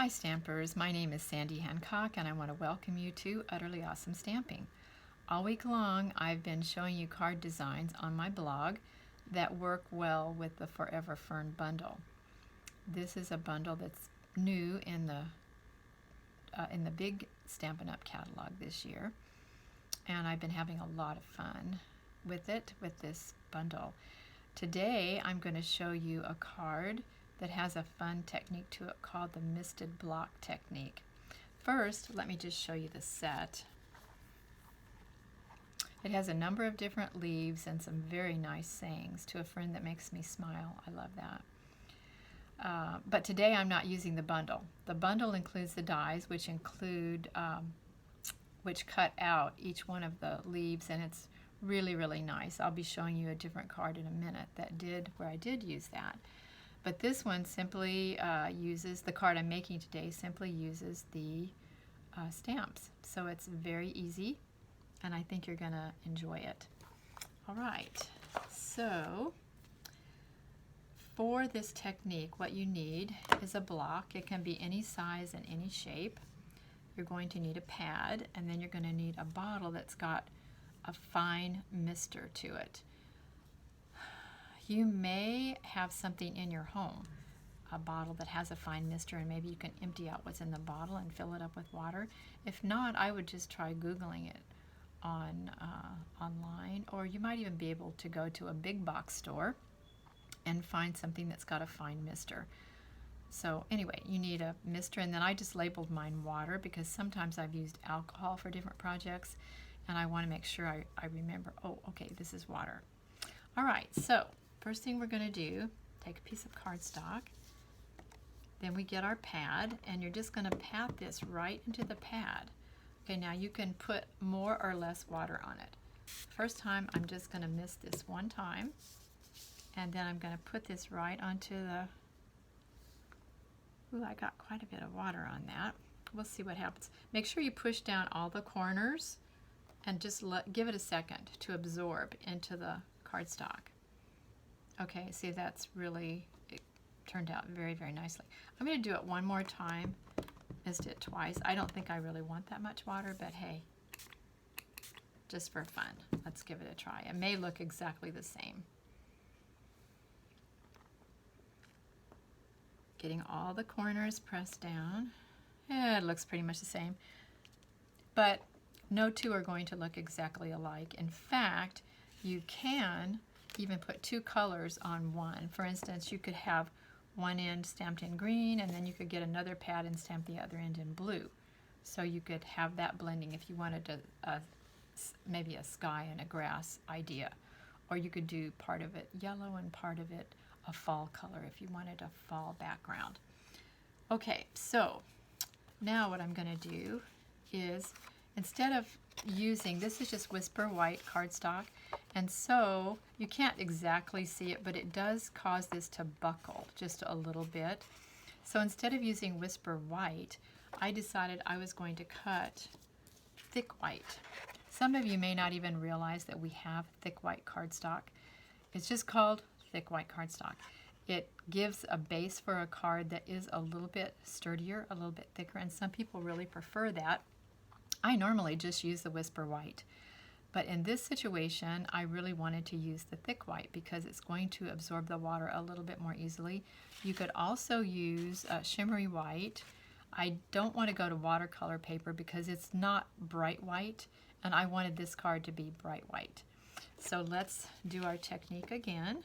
Hi Stampers, my name is Sandy Hancock and I want to welcome you to Utterly Awesome Stamping. All week long I've been showing you card designs on my blog that work well with the Forever Fern bundle. This is a bundle that's new in the big Stampin' Up! Catalog this year, and I've been having a lot of fun with this bundle. Today I'm going to show you a card that has a fun technique to it called the misted block technique. First, let me just show you the set. It has a number of different leaves and some very nice sayings. To a friend that makes me smile, I love that. But today I'm not using the bundle. The bundle includes the dies, which cut out each one of the leaves, and it's really, really nice. I'll be showing you a different card in a minute where I did use that. But this one simply uses, the card I'm making today simply uses the stamps. So it's very easy, and I think you're going to enjoy it. All right, so for this technique, what you need is a block. It can be any size and any shape. You're going to need a pad, and then you're going to need a bottle that's got a fine mister to it. You may have something in your home, a bottle that has a fine mister, and maybe you can empty out what's in the bottle and fill it up with water. If not, I would just try Googling it online, or you might even be able to go to a big box store and find something that's got a fine mister. So anyway, you need a mister, and then I just labeled mine water because sometimes I've used alcohol for different projects, and I want to make sure I remember, oh, okay, this is water. All right, so first thing we're going to do, take a piece of cardstock, then we get our pad, and you're just going to pat this right into the pad. Okay, now you can put more or less water on it. First time, I'm just going to mist this one time, and then I'm going to put this right onto the, ooh, I got quite a bit of water on that. We'll see what happens. Make sure you push down all the corners and just give it a second to absorb into the cardstock. Okay, see, that's really, it turned out very, very nicely. I'm going to do it one more time. Missed it twice. I don't think I really want that much water, but hey, just for fun, let's give it a try. It may look exactly the same. Getting all the corners pressed down. Yeah, it looks pretty much the same. But no two are going to look exactly alike. In fact, you can even put two colors on one. For instance, you could have one end stamped in green, and then you could get another pad and stamp the other end in blue. So you could have that blending if you wanted to, maybe a sky and a grass idea. Or you could do part of it yellow and part of it a fall color if you wanted a fall background. Okay, so now what I'm going to do is, instead of using, this is just Whisper White cardstock, and so you can't exactly see it, but it does cause this to buckle just a little bit. So instead of using Whisper White, I decided I was going to cut thick white. Some of you may not even realize that we have thick white cardstock. It's just called thick white cardstock. It gives a base for a card that is a little bit sturdier, a little bit thicker, and some people really prefer that. I normally just use the Whisper White, but in this situation I really wanted to use the thick white because it's going to absorb the water a little bit more easily. You could also use shimmery white. I don't want to go to watercolor paper because it's not bright white, and I wanted this card to be bright white. So let's do our technique again.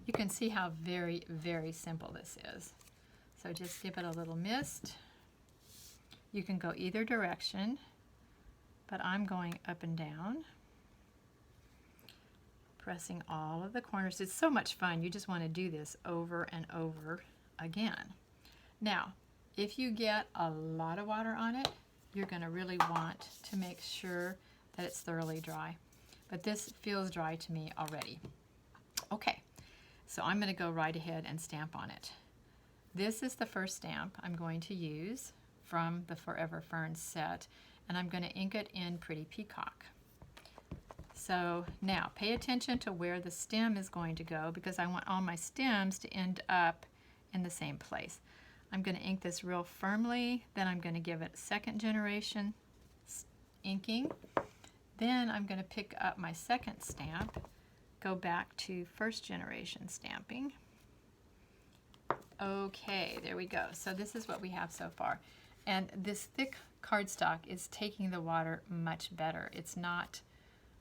You can see how very, very simple this is. So just give it a little mist. You can go either direction, but I'm going up and down, pressing all of the corners. It's so much fun. You just want to do this over and over again. Now, if you get a lot of water on it, you're going to really want to make sure that it's thoroughly dry. But this feels dry to me already. Okay, so I'm going to go right ahead and stamp on it. This is the first stamp I'm going to use from the Forever Fern set, and I'm going to ink it in Pretty Peacock. So now pay attention to where the stem is going to go because I want all my stems to end up in the same place. I'm going to ink this real firmly, then I'm going to give it second generation inking. Then I'm going to pick up my second stamp, go back to first generation stamping. Okay, there we go. So this is what we have so far. And this thick cardstock is taking the water much better. It's not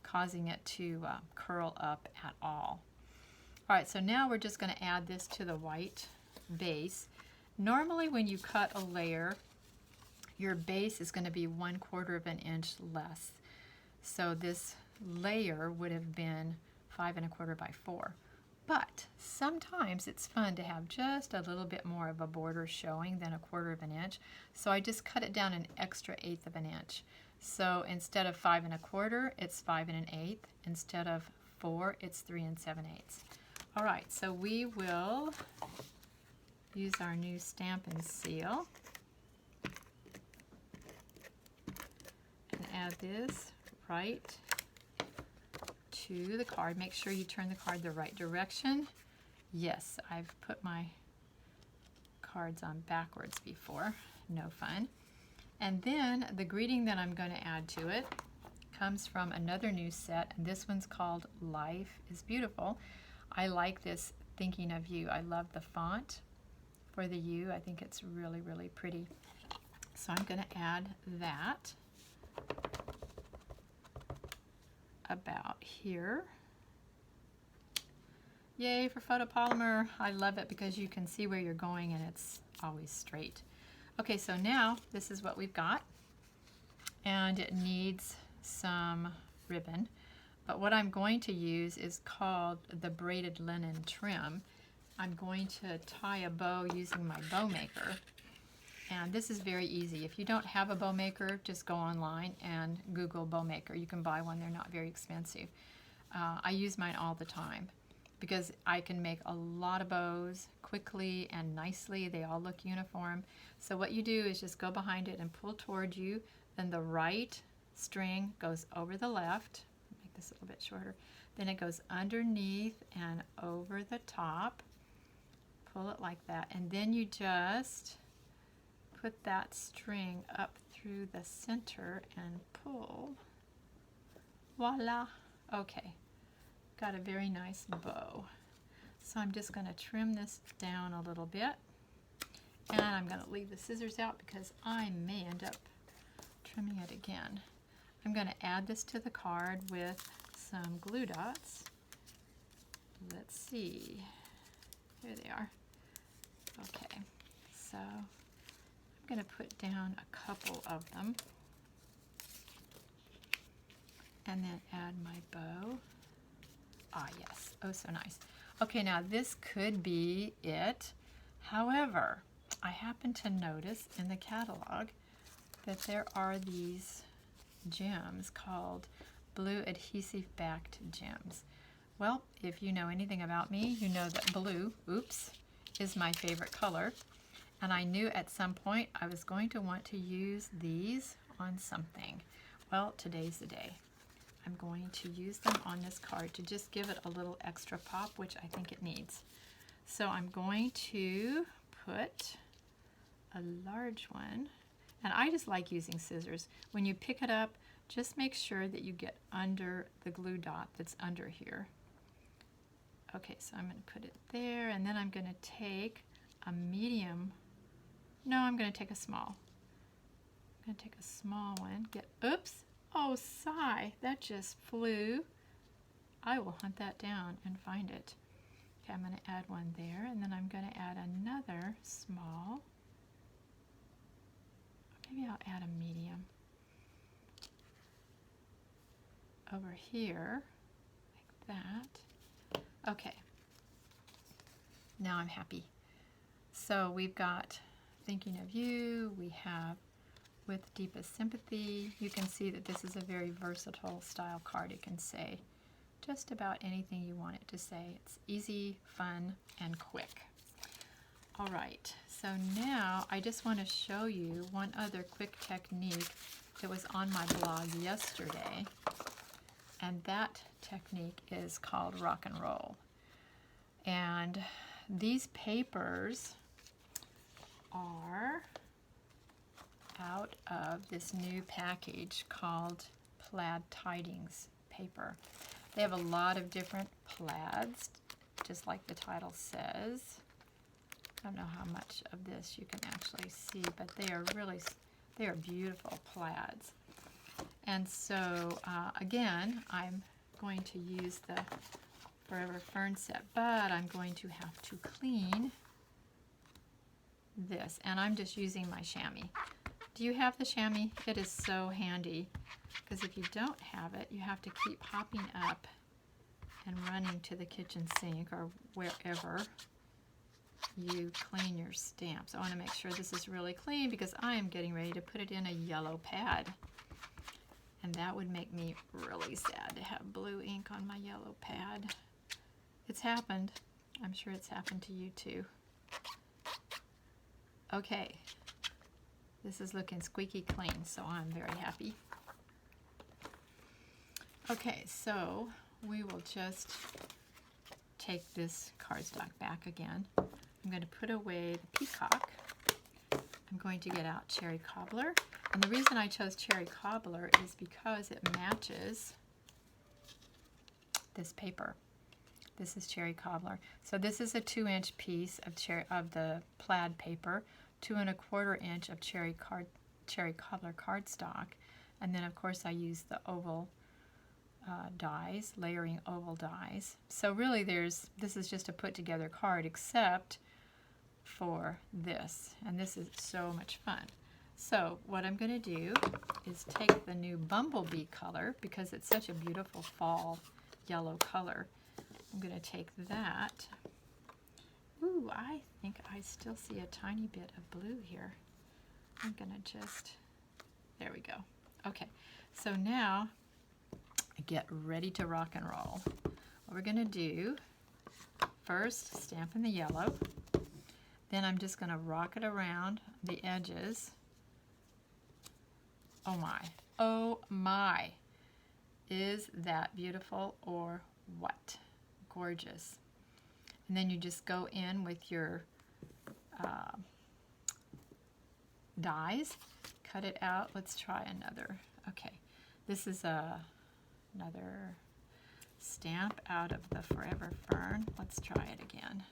causing it to curl up at all. All right, so now we're just going to add this to the white base. Normally when you cut a layer, your base is going to be 1/4 of an inch less. So this layer would have been 5 1/4 by 4. But sometimes it's fun to have just a little bit more of a border showing than 1/4 of an inch. So I just cut it down an extra 1/8 of an inch. So instead of 5 1/4, it's 5 1/8. Instead of 4, it's 3 7/8. All right, so we will use our new Stampin' seal and add this right to the card. Make sure you turn the card the right direction. Yes, I've put my cards on backwards before. No fun. And then the greeting that I'm going to add to it comes from another new set, and this one's called Life is Beautiful. I like this Thinking of You. I love the font for the U. I think it's really, really pretty. So I'm going to add that about here. Yay for photopolymer. I love it because you can see where you're going and it's always straight. Okay, so now this is what we've got, and it needs some ribbon. But what I'm going to use is called the braided linen trim. I'm going to tie a bow using my bow maker. And this is very easy. If you don't have a bow maker, just go online and Google bow maker. You can buy one, they're not very expensive. I use mine all the time because I can make a lot of bows quickly and nicely. They all look uniform. So what you do is just go behind it and pull toward you. Then the right string goes over the left. Make this a little bit shorter. Then it goes underneath and over the top. Pull it like that. And then you just put that string up through the center and pull. Voila. Okay. Got a very nice bow. So I'm just going to trim this down a little bit. And I'm going to leave the scissors out because I may end up trimming it again. I'm going to add this to the card with some glue dots. Let's see. Here they are. Okay. So I'm going to put down a couple of them and then add my bow. Ah, yes. Oh, so nice. Okay, now this could be it. However, I happen to notice in the catalog that there are these gems called blue adhesive backed gems. Well, if you know anything about me, you know that blue, oops, is my favorite color. And I knew at some point I was going to want to use these on something. Well, today's the day. I'm going to use them on this card to just give it a little extra pop, which I think it needs. So I'm going to put a large one, and I just like using scissors. When you pick it up, just make sure that you get under the glue dot that's under here. Okay, so I'm going to put it there, and then I'm going to take a medium. No, I'm going to take a small. I'm going to take a small one. Oops. Oh, sigh. That just flew. I will hunt that down and find it. Okay, I'm going to add one there, and then I'm going to add another small. Maybe I'll add a medium over here, like that. Okay. Now I'm happy. So we've got Thinking of You, we have With Deepest Sympathy. You can see that this is a very versatile style card. It can say just about anything you want it to say. It's easy, fun, and quick. All right, so now I just want to show you one other quick technique that was on my blog yesterday, and that technique is called rock and roll. And these papers are out of this new package called Plaid Tidings paper. They have a lot of different plaids, just like the title says. I don't know how much of this you can actually see, but they are beautiful plaids. And so, again, I'm going to use the Forever Fern set, but I'm going to have to clean this, and I'm just using my chamois. Do you have the chamois? It is so handy, because if you don't have it, you have to keep hopping up and running to the kitchen sink or wherever you clean your stamps. I want to make sure this is really clean because I am getting ready to put it in a yellow pad. And that would make me really sad to have blue ink on my yellow pad. It's happened. I'm sure it's happened to you too. Okay. This is looking squeaky clean, so I'm very happy. Okay, so we will just take this cardstock back again. I'm going to put away the peacock. I'm going to get out Cherry Cobbler. And the reason I chose Cherry Cobbler is because it matches this paper. This is Cherry Cobbler. So this is a 2-inch piece of the plaid paper, 2 1/4 inch of Cherry Cobbler cardstock, and then of course I use the oval dies, layering oval dies. So really this is just a put together card except for this, and this is so much fun. So what I'm going to do is take the new Bumblebee color, because it's such a beautiful fall yellow color. I'm going to take that. Ooh, I think I still see a tiny bit of blue here. I'm going to just, there we go. Okay, so now get ready to rock and roll. What we're going to do, first Stampin' the yellow. Then I'm just going to rock it around the edges. Oh my, oh my. Is that beautiful or what? Gorgeous. And then you just go in with your dies, cut it out. Let's try another. Okay, this is another stamp out of the Forever Fern. Let's try it again.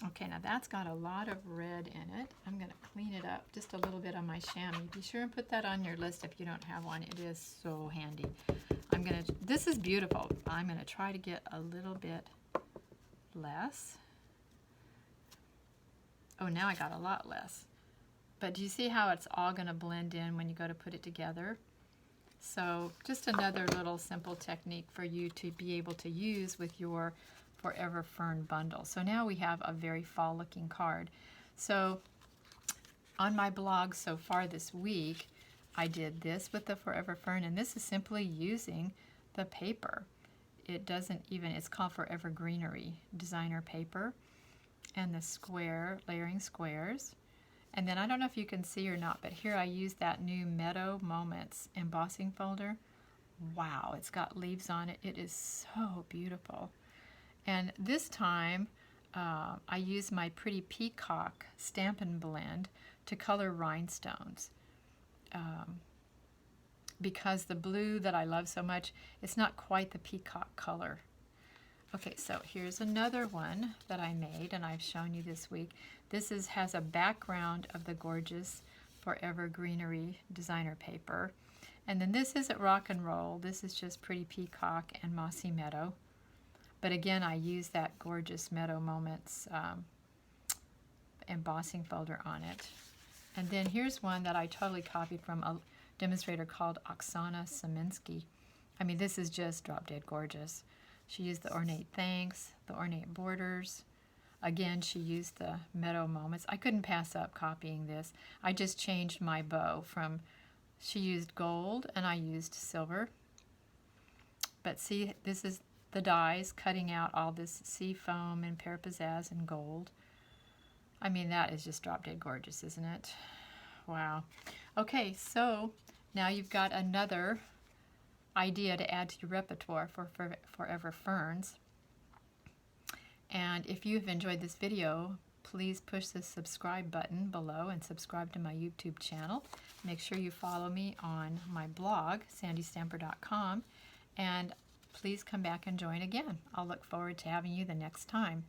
Okay, now that's got a lot of red in it. I'm going to clean it up just a little bit on my chamois. Be sure and put that on your list if you don't have one. It is so handy. This is beautiful. I'm going to try to get a little bit less. Oh, now I got a lot less. But do you see how it's all going to blend in when you go to put it together? So just another little simple technique for you to be able to use with your Forever Fern bundle. So now we have a very fall looking card. So on my blog so far this week, I did this with the Forever Fern, and this is simply using the paper. It doesn't even, it's called Forever Greenery designer paper, and the square, layering squares. And then I don't know if you can see or not, but here I use that new Meadow Moments embossing folder. Wow, it's got leaves on it. It is so beautiful. And this time I use my Pretty Peacock Stampin' Blend to color rhinestones. Because the blue that I love so much, it's not quite the peacock color. Okay, so here's another one that I made and I've shown you this week. This has a background of the gorgeous Forever Greenery designer paper. And then this isn't rock and roll. This is just Pretty Peacock and Mossy Meadow. But again, I use that gorgeous Meadow Moments embossing folder on it. And then here's one that I totally copied from a demonstrator called Oksana Saminsky. I mean, this is just drop dead gorgeous. She used the ornate thanks, the ornate borders. Again, she used the Meadow Moments. I couldn't pass up copying this. I just changed my bow from, she used gold and I used silver. But see, this is the dies cutting out all this sea foam and pear pizzazz and gold. I mean, that is just drop dead gorgeous, isn't it? Wow. Okay, so now you've got another idea to add to your repertoire for Forever Ferns. And if you've enjoyed this video, please push the subscribe button below and subscribe to my YouTube channel. Make sure you follow me on my blog, sandystamper.com, and please come back and join again. I'll look forward to having you the next time.